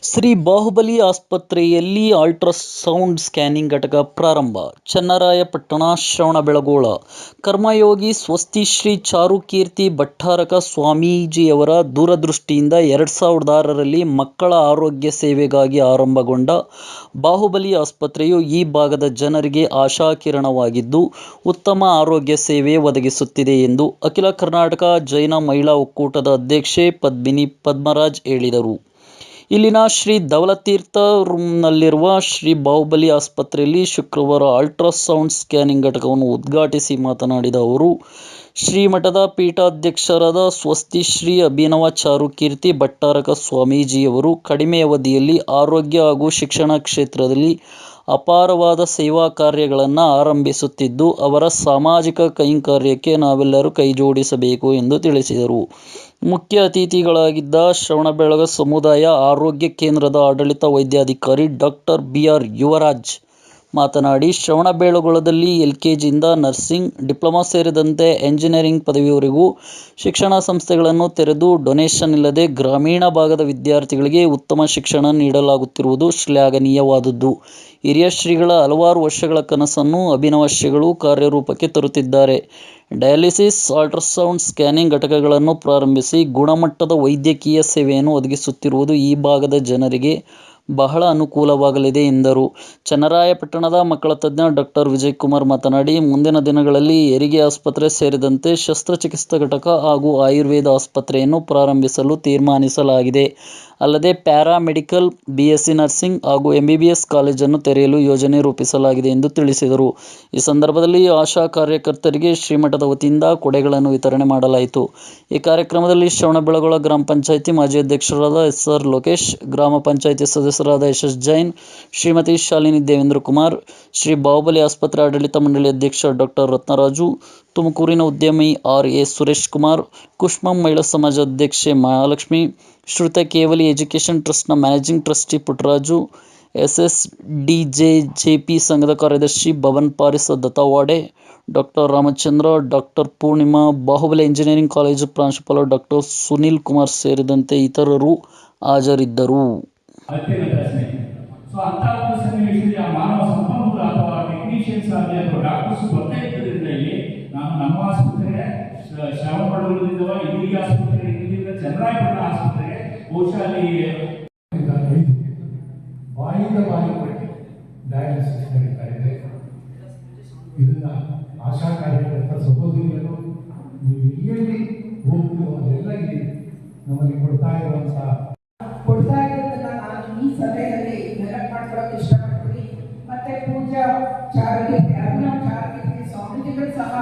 ಶ್ರೀ ಬಾಹುಬಲಿ ಆಸ್ಪತ್ರೆಯಲ್ಲಿ ultrasound scanning ಘಟಕ ಪ್ರಾರಂಭ. ಚನ್ನರಾಯಪಟ್ಟಣ ಶ್ರವಣಬೆಳಗೊಳ. ಕರ್ಮಯೋಗಿ ಸ್ವಸ್ತಿ ಶ್ರೀ ಚಾರುಕೀರ್ತಿ ಭಟ್ಟಾರಕ ಸ್ವಾಮೀಜಿಯವರ ದೂರದೃಷ್ಟಿಯಿಂದ 2006ರಲ್ಲಿ ಮಕ್ಕಳ ಆರೋಗ್ಯ ಸೇವೆಗಾಗಿ ಆರಂಭಗೊಂಡ ಬಾಹುಬಲಿ ಆಸ್ಪತ್ರೆಯು ಈ ಭಾಗದ ಜನರಿಗೆ ಆಶಾಕಿರಣವಾಗಿದ್ದು, ಉತ್ತಮ ಆರೋಗ್ಯ ಸೇವೆ ಒದಗಿಸುತ್ತಿದೆ ಎಂದು ಅಖಿಲ ಕರ್ನಾಟಕ ಜೈನ ಮಹಿಳಾ ಒಕ್ಕೂಟದ ಅಧ್ಯಕ್ಷೆ ಪದ್ಮಿನಿ ಪದ್ಮರಾಜ್ ಹೇಳಿದರು. ಇಲ್ಲಿನ ಶ್ರೀ ಧವಳತೀರ್ಥಂನಲ್ಲಿರುವ ಶ್ರೀ ಬಾಹುಬಲಿ ಆಸ್ಪತ್ರೆಯಲ್ಲಿ ಶುಕ್ರವಾರ ಅಲ್ಟ್ರಾಸೌಂಡ್ ಸ್ಕ್ಯಾನಿಂಗ್ ಘಟಕವನ್ನು ಉದ್ಘಾಟಿಸಿ ಮಾತನಾಡಿದ ಅವರು, ಶ್ರೀಮಠದ ಪೀಠಾಧ್ಯಕ್ಷರಾದ ಸ್ವಸ್ತಿ ಶ್ರೀ ಅಭಿನವ ಚಾರುಕೀರ್ತಿ ಭಟ್ಟಾರಕ ಸ್ವಾಮೀಜಿಯವರು ಕಡಿಮೆ ಅವಧಿಯಲ್ಲಿ ಆರೋಗ್ಯ ಹಾಗೂ ಶಿಕ್ಷಣ ಕ್ಷೇತ್ರದಲ್ಲಿ ಅಪಾರವಾದ ಸೇವಾ ಕಾರ್ಯಗಳನ್ನು ಆರಂಭಿಸುತ್ತಿದ್ದು, ಅವರ ಸಾಮಾಜಿಕ ಕೈಂಕರ್ಯಕ್ಕೆ ನಾವೆಲ್ಲರೂ ಕೈಜೋಡಿಸಬೇಕು ಎಂದು ತಿಳಿಸಿದರು. ಮುಖ್ಯ ಅತಿಥಿಗಳಾಗಿದ್ದ ಶ್ರವಣಬೆಳಗೊಳ ಸಮುದಾಯ ಆರೋಗ್ಯ ಕೇಂದ್ರದ ಆಡಳಿತ ವೈದ್ಯಾಧಿಕಾರಿ ಡಾಕ್ಟರ್ ಬಿ. ಆರ್. ಯುವರಾಜ್ ಮಾತನಾಡಿ, ಶ್ರವಣಬೆಳಗೊಳದಲ್ಲಿ ಎಲ್ಕೆಜಿಯಿಂದ ನರ್ಸಿಂಗ್, ಡಿಪ್ಲೊಮಾ ಸೇರಿದಂತೆ ಎಂಜಿನಿಯರಿಂಗ್ ಪದವಿವರೆಗೂ ಶಿಕ್ಷಣ ಸಂಸ್ಥೆಗಳನ್ನು ತೆರೆದು ಡೊನೇಷನ್ ಇಲ್ಲದೆ ಗ್ರಾಮೀಣ ಭಾಗದ ವಿದ್ಯಾರ್ಥಿಗಳಿಗೆ ಉತ್ತಮ ಶಿಕ್ಷಣ ನೀಡಲಾಗುತ್ತಿರುವುದು ಶ್ಲಾಘನೀಯವಾದುದು. ಹಿರಿಯ ಶ್ರೀಗಳ ಹಲವಾರು ವರ್ಷಗಳ ಕನಸನ್ನು ಅಭಿನವ ಶ್ರೀಗಳು ಕಾರ್ಯರೂಪಕ್ಕೆ ತರುತ್ತಿದ್ದಾರೆ. ಡಯಾಲಿಸಿಸ್, ಅಲ್ಟ್ರಾಸೌಂಡ್ ಸ್ಕ್ಯಾನಿಂಗ್ ಘಟಕಗಳನ್ನು ಪ್ರಾರಂಭಿಸಿ ಗುಣಮಟ್ಟದ ವೈದ್ಯಕೀಯ ಸೇವೆಯನ್ನು ಒದಗಿಸುತ್ತಿರುವುದು ಈ ಭಾಗದ ಜನರಿಗೆ ಬಹಳ ಅನುಕೂಲವಾಗಲಿದೆ ಎಂದರು. ಚನ್ನರಾಯಪಟ್ಟಣದ ಮಕ್ಕಳ ತಜ್ಞ ಡಾಕ್ಟರ್ ವಿಜಯಕುಮಾರ್ ಮಾತನಾಡಿ, ಮುಂದಿನ ದಿನಗಳಲ್ಲಿ ಹೆರಿಗೆ ಆಸ್ಪತ್ರೆ ಸೇರಿದಂತೆ ಶಸ್ತ್ರಚಿಕಿತ್ಸಾ ಘಟಕ ಹಾಗೂ ಆಯುರ್ವೇದ ಆಸ್ಪತ್ರೆಯನ್ನು ಪ್ರಾರಂಭಿಸಲು ತೀರ್ಮಾನಿಸಲಾಗಿದೆ. ಅಲ್ಲದೆ ಪ್ಯಾರಾಮೆಡಿಕಲ್, ಬಿಎಸ್ಸಿ ನರ್ಸಿಂಗ್ ಹಾಗೂ ಎಂಬಿಬಿಎಸ್ ಕಾಲೇಜನ್ನು ತೆರೆಯಲು ಯೋಜನೆ ರೂಪಿಸಲಾಗಿದೆ ಎಂದು ತಿಳಿಸಿದರು. ಈ ಸಂದರ್ಭದಲ್ಲಿ ಆಶಾ ಕಾರ್ಯಕರ್ತರಿಗೆ ಶ್ರೀಮಠದ ವತಿಯಿಂದ ಕೊಡೆಗಳನ್ನು ವಿತರಣೆ ಮಾಡಲಾಯಿತು. ಈ ಕಾರ್ಯಕ್ರಮದಲ್ಲಿ ಶ್ರವಣಬೆಳಗೊಳ ಗ್ರಾಮ ಪಂಚಾಯಿತಿ ಮಾಜಿ ಅಧ್ಯಕ್ಷರಾದ ಎಸ್. ಆರ್. ಲೋಕೇಶ್, ಗ್ರಾಮ ಪಂಚಾಯಿತಿ ಸದಸ್ಯರಾದ ಎಸ್. ಎಸ್. ಜೈನ್, ಶ್ರೀಮತಿ ಶಾಲಿನಿ ದೇವೇಂದ್ರಕುಮಾರ್, ಶ್ರೀ ಬಾಹುಬಲಿ ಆಸ್ಪತ್ರೆ ಆಡಳಿತ ಮಂಡಳಿ ಅಧ್ಯಕ್ಷ ಡಾಕ್ಟರ್ ರತ್ನರಾಜು, ತುಮಕೂರಿನ ಉದ್ಯಮಿ ಆರ್. ಎ. ಸುರೇಶ್ ಕುಮಾರ್, ಕುಶ್ಮಂ ಮಹಿಳಾ ಸಮಾಜ ಅಧ್ಯಕ್ಷೆ ಮಹಾಲಕ್ಷ್ಮಿ, ಶ್ರುತ ಕೇವಲಿ ಎಜುಕೇಷನ್ ಟ್ರಸ್ಟ್ನ ಮ್ಯಾನೇಜಿಂಗ್ ಟ್ರಸ್ಟಿ ಪುಟ್ಟರಾಜು, ಎಸ್ಎಸ್ಡಿಜೆಜೆಪಿ ಸಂಘದ ಕಾರ್ಯದರ್ಶಿ Bhavan Paris Dattawade, doctor Ramachandra, doctor Purnima, Bahubali engineering college ಪ್ರಾಂಶುಪಾಲ ಡಾಕ್ಟರ್ ಸುನೀಲ್ ಕುಮಾರ್ ಸೇರಿದಂತೆ ಇತರರು ಹಾಜರಿದ್ದರು. ಡಯಾಲಿಸಿಸ್ ನಡೀತಾ ಇದೆ. ಇದನ್ನ ಆಶಾ ಕಾರ್ಯಕರ್ತ ಸಹೋದರಿಯರು ನೀವು ಎಲ್ಲೆಲ್ಲಿ ಹೋಗ್ತೀರೋ ಅಲ್ಲೆಲ್ಲ ಇಲ್ಲಿ ನಮಗೆ ಕೊಡ್ತಾ ಇರೋದನ್ನ ನಾನು ಈ ಸಭೆಯಲ್ಲಿ ನೆನಪು ಮಾಡ್ಕೊಳ್ಳೋಕೆ ಇಷ್ಟಪಡ್ತೀನಿ. ಮತ್ತೆ ಪೂಜಾ ಚಾರುಕೀರ್ತಿ, ಅಭಿನವ್ ಚಾರುಕೀರ್ತಿ ಸ್ವಾಮೀಜಿಗಳು ಸಹ